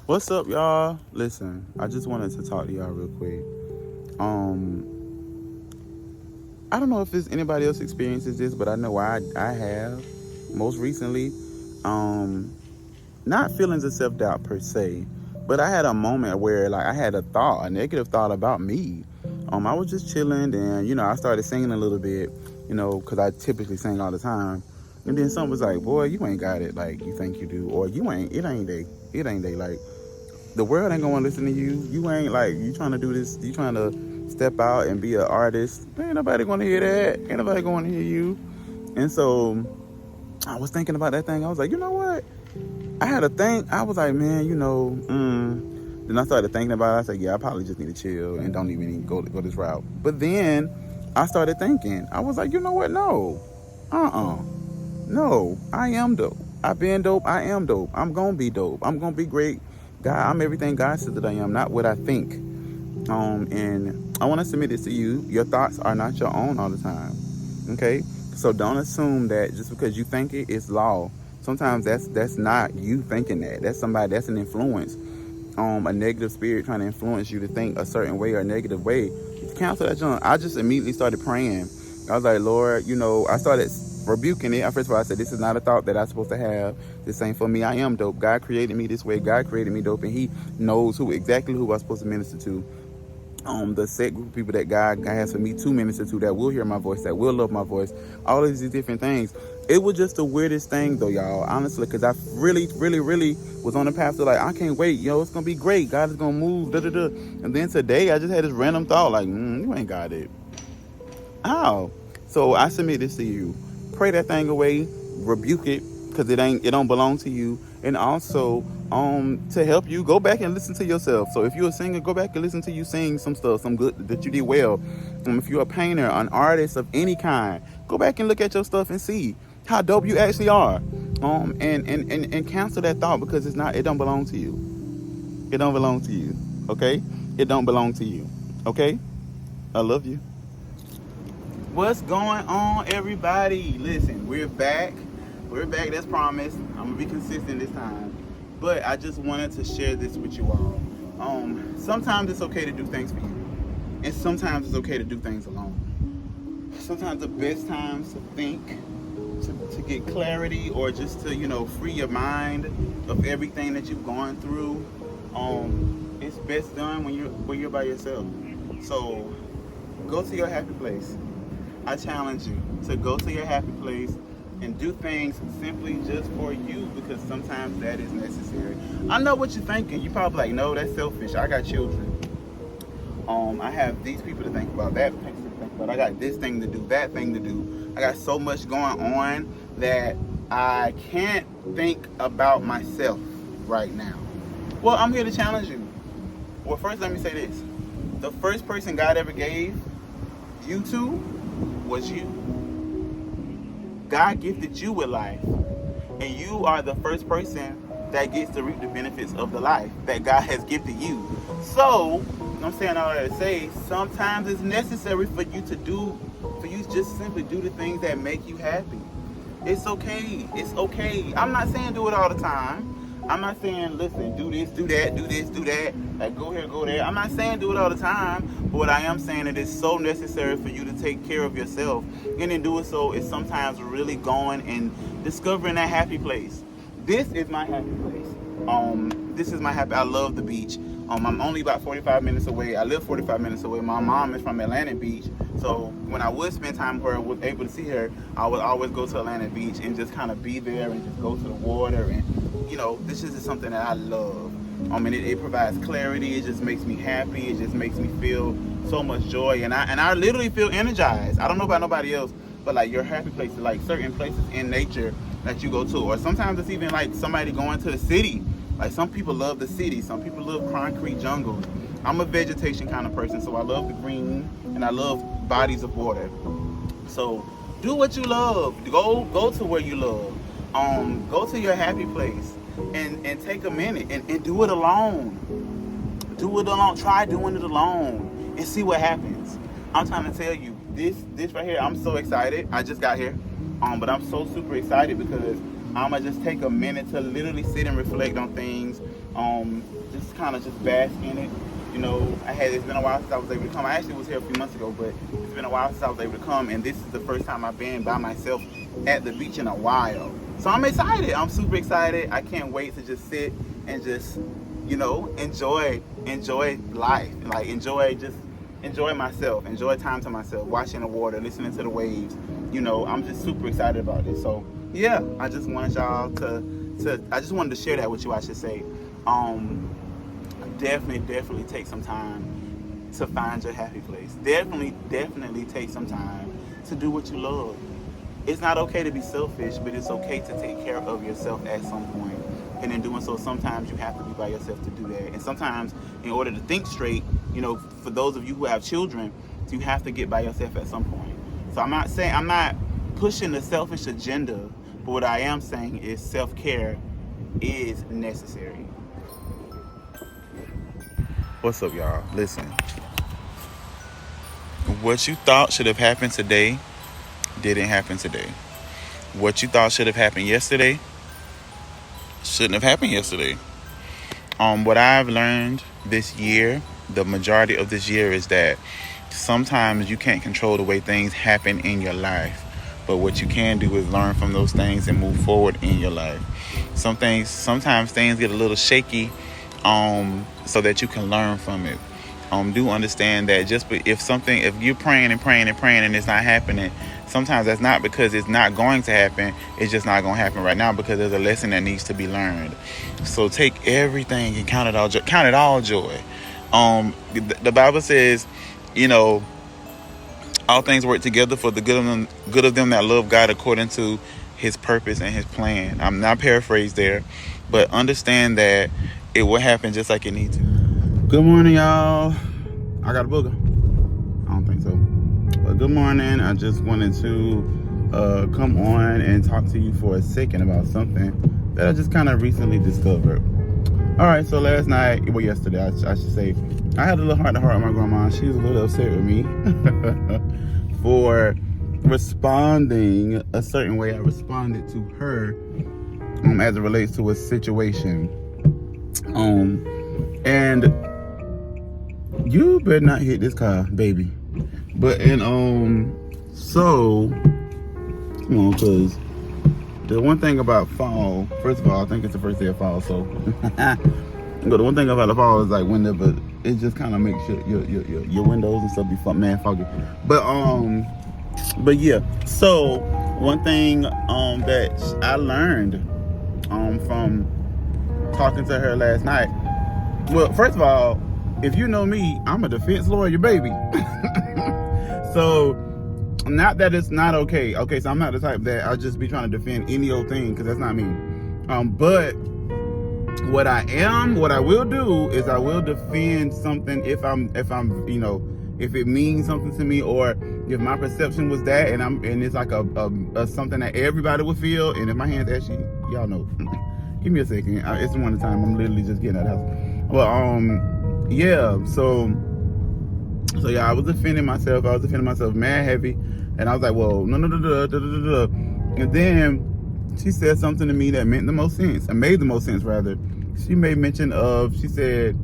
What's up, y'all? Listen, I just wanted to talk to y'all real quick. I don't know if there's anybody else experiences this, but I know I have. Most recently, um, not feelings of self doubt per se, but I had a moment where like I had a negative thought about me. I was just chilling, and I started singing a little bit, because I typically sing all the time. And then someone was like, "Boy, you ain't got it like you think you do, or you ain't. It ain't they like." The world ain't gonna listen to you. You ain't like you trying to do this. You trying to step out and be an artist. Ain't nobody gonna hear that. Ain't nobody gonna hear you. And so I was thinking about that thing. I was like, you know what? I had a thing. I was like, man, Then I started thinking about it. I said, yeah, I probably just need to chill and don't even need to go this route. But then I started thinking. I was like, you know what? No, no. I am dope. I've been dope. I am dope. I'm gonna be dope. I'm gonna be great. God, I'm everything God says that I am, not what I think. And I want to submit this to you. Your thoughts are not your own all the time. Okay? So don't assume that just because you think it, it's law. Sometimes that's not you thinking that. That's somebody, that's an influence. A negative spirit trying to influence you to think a certain way or a negative way. Cancel that junk. I just immediately started praying. I was like, Lord, I started rebuking it. First of all, I said, this is not a thought that I'm supposed to have. This ain't for me. I am dope. God created me this way. God created me dope, and He knows exactly who I'm supposed to minister to. The set group of people that God has for me to minister to, that will hear my voice, that will love my voice, all of these different things. It was just the weirdest thing though, y'all, honestly, because I really, really, really was on the path to like, I can't wait, it's gonna be great, God is gonna move, da da da. And then today I just had this random thought like, you ain't got it. How? So I submit this to you. Pray that thing away, rebuke it, because it don't belong to you. And also, to help you, go back and listen to yourself. So if you're a singer, go back and listen to you sing some stuff, some good that you did well. If you're a painter, an artist of any kind, go back and look at your stuff and see how dope you actually are. And cancel that thought, because it don't belong to you. It don't belong to you. Okay? It don't belong to you. Okay? I love you. What's going on, everybody? Listen, we're back. We're back, that's promised. I'm gonna be consistent this time. But I just wanted to share this with you all. Sometimes it's okay to do things for you. And sometimes it's okay to do things alone. Sometimes the best times to think, to get clarity, or just to, free your mind of everything that you've gone through. It's best done when you're by yourself. So go to your happy place. I challenge you to go to your happy place and do things simply just for you, because sometimes that is necessary. I know what you're thinking. You're probably like, no, that's selfish. I got children. I have these people to think about, that thing to think about. I got this thing to do, that thing to do. I got so much going on that I can't think about myself right now. Well, I'm here to challenge you. Well, first let me say this. The first person God ever gave you to was you. God gifted you with life, and you are the first person that gets to reap the benefits of the life that God has gifted you. So I'm saying all that to say, sometimes it's necessary for you just simply do the things that make you happy. It's okay. It's okay. I'm not saying do it all the time. I'm not saying, listen, do this, do that, do this, do that, like go here, go there. I'm not saying do it all the time, but what I am saying, it is so necessary for you to take care of yourself. And in doing so, it's sometimes really going and discovering that happy place. This is my happy place. I love the beach. I'm only about 45 minutes away. I live 45 minutes away. My mom is from Atlantic Beach. So when I would spend time with her, was able to see her, I would always go to Atlantic Beach and just kind of be there and just go to the water. And, this is something that I love. And it provides clarity. It just makes me happy. It just makes me feel so much joy. And I literally feel energized. I don't know about nobody else, but like your happy places, like certain places in nature that you go to. Or sometimes it's even like somebody going to the city. Like some people love the city. Some people love concrete jungles. I'm a vegetation kind of person, so I love the green and I love bodies of water. So do what you love. Go to where you love. Go to your happy place and take a minute and do it alone. Do it alone. Try doing it alone and see what happens. I'm trying to tell you, this right here, I'm so excited. I just got here. But I'm so super excited because I'm gonna just take a minute to literally sit and reflect on things. just kind of just bask in it. You know, it's been a while since I was able to come. I actually was here a few months ago, but it's been a while since I was able to come, and this is the first time I've been by myself at the beach in a while. So I'm excited. I'm super excited. I can't wait to just sit and just, you know, enjoy life. Like enjoy myself, enjoy time to myself, watching the water, listening to the waves. You know, I'm just super excited about this. So yeah, I just wanted y'all I just wanted to share that with you, I should say. Definitely take some time to find your happy place. Definitely take some time to do what you love. It's not okay to be selfish, but it's okay to take care of yourself at some point. And in doing so, sometimes you have to be by yourself to do that. And sometimes, in order to think straight, you know, for those of you who have children, you have to get by yourself at some point. So I'm not pushing the selfish agenda, but what I am saying is self-care is necessary. What's up, y'all? Listen, what you thought should have happened today didn't happen today. What you thought should have happened yesterday shouldn't have happened yesterday. What I've learned this year, the majority of this year, is that sometimes you can't control the way things happen in your life, but what you can do is learn from those things and move forward in your life. Sometimes things get a little shaky, so that you can learn from it. Do understand that if you're praying and it's not happening, sometimes that's not because it's not going to happen. It's just not going to happen right now because there's a lesson that needs to be learned. So take everything and count it all joy. The Bible says, you know, all things work together for the good of them that love God according to his purpose and his plan. I'm not paraphrased there, but understand that it will happen just like it needs to. Good morning, y'all. I got a booger. I don't think so. But good morning. I just wanted to come on and talk to you for a second about something that I just kind of recently discovered. All right, so yesterday, I should say, I had a little heart-to-heart with my grandma. She was a little upset with me for responding a certain way I responded to her as it relates to a situation. And you better not hit this car, baby. But so come on, cause the one thing about fall, first of all, I think it's the first day of fall, so but the one thing about the fall is like whenever it just kind of makes your windows and stuff be foggy. But yeah. So one thing that I learned from talking to her last night. Well, first of all, if you know me, I'm a defense lawyer, baby. So, not that it's not okay. Okay, so I'm not the type that I'll just be trying to defend any old thing, because that's not me. But what I will do is I will defend something if I'm, you know, if it means something to me, or if my perception was that, and it's like a something that everybody would feel, and if my hand's actually, y'all know. Give me a second. It's one time. I'm literally just getting out of the house. Well, yeah. So yeah, I was defending myself. Mad heavy, and I was like, "Well, no." And then she said something to me that made the most sense, rather. She made mention of. She said,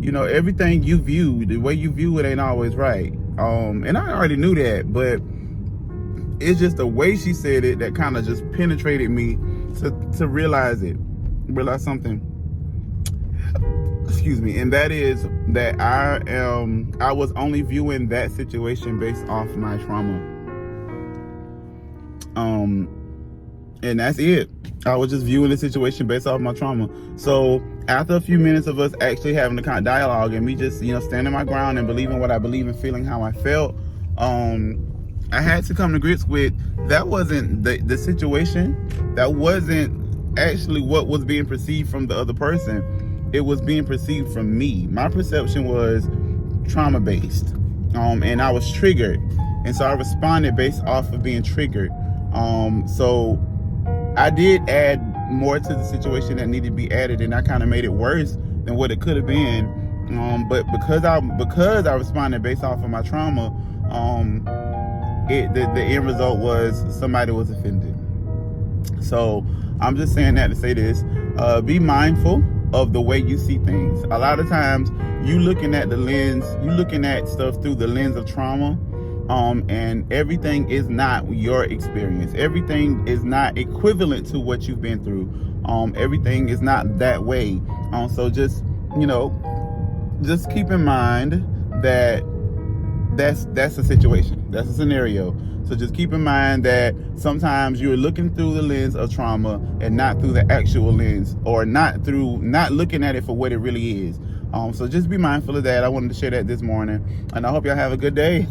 "You know, everything you view, the way you view it, ain't always right." And I already knew that, but it's just the way she said it that kind of just penetrated me to realize something. Excuse me. And that is that I was only viewing that situation based off my trauma. And that's it. I was just viewing the situation based off my trauma. So after a few minutes of us actually having the kind of dialogue and me just, you know, standing my ground and believing what I believe and feeling how I felt, I had to come to grips with that wasn't the situation. That wasn't actually what was being perceived from the other person. It was being perceived from me. My perception was trauma based, and I was triggered, and so I responded based off of being triggered. So I did add more to the situation that needed to be added, and I kind of made it worse than what it could have been. But because I responded based off of my trauma, the end result was somebody was offended. So I'm just saying that to say this: be mindful of the way you see things. A lot of times you looking at stuff through the lens of trauma, and everything is not your experience. Everything is not equivalent to what you've been through. Everything is not that way. So just keep in mind that that's a situation, that's a scenario. So just keep in mind that sometimes you're looking through the lens of trauma and not through the actual lens, or not looking at it for what it really is. So just be mindful of that. I wanted to share that this morning, and I hope y'all have a good day.